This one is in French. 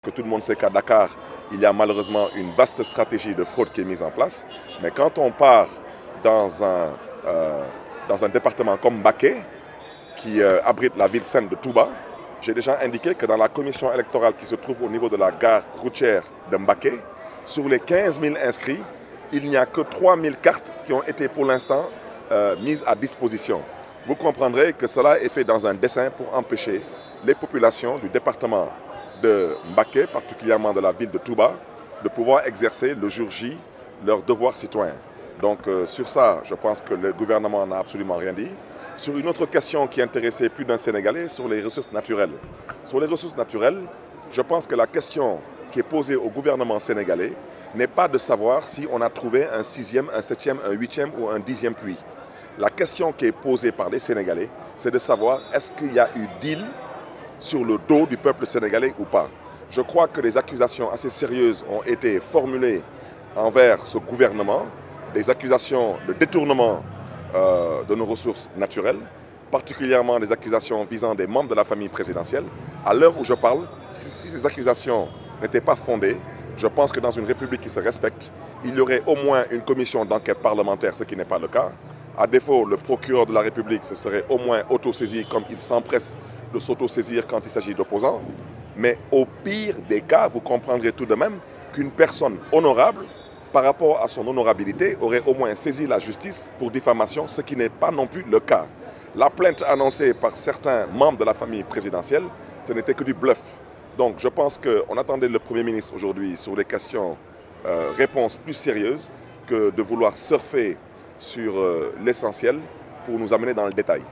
Que tout le monde sait qu'à Dakar, il y a malheureusement une vaste stratégie de fraude qui est mise en place. Mais quand on part dans un département comme Mbacké, qui abrite la ville sainte de Touba, j'ai déjà indiqué que dans la commission électorale qui se trouve au niveau de la gare routière de Mbacké, sur les 15 000 inscrits, il n'y a que 3 000 cartes qui ont été pour l'instant mises à disposition. Vous comprendrez que cela est fait dans un dessein pour empêcher les populations du département de Mbacké, particulièrement de la ville de Touba, de pouvoir exercer le jour J leurs devoirs citoyens. Donc sur ça, je pense que le gouvernement n'a absolument rien dit. Sur une autre question qui intéressait plus d'un Sénégalais, sur les ressources naturelles. Sur les ressources naturelles, je pense que la question qui est posée au gouvernement sénégalais n'est pas de savoir si on a trouvé un 6e, un 7e, un 8e ou un 10e puits. La question qui est posée par les Sénégalais, c'est de savoir est-ce qu'il y a eu deal sur le dos du peuple sénégalais ou pas. Je crois que des accusations assez sérieuses ont été formulées envers ce gouvernement, des accusations de détournement de nos ressources naturelles, particulièrement des accusations visant des membres de la famille présidentielle. À l'heure où je parle, si ces accusations n'étaient pas fondées, je pense que dans une république qui se respecte, il y aurait au moins une commission d'enquête parlementaire, ce qui n'est pas le cas. À défaut, le procureur de la République se serait au moins autosaisi comme il s'empresse de s'autosaisir quand il s'agit d'opposants. Mais au pire des cas, vous comprendrez tout de même qu'une personne honorable, par rapport à son honorabilité, aurait au moins saisi la justice pour diffamation, ce qui n'est pas non plus le cas. La plainte annoncée par certains membres de la famille présidentielle, ce n'était que du bluff. Donc je pense qu'on attendait le Premier ministre aujourd'hui sur des questions, réponses plus sérieuses que de vouloir surfer sur l'essentiel pour nous amener dans le détail.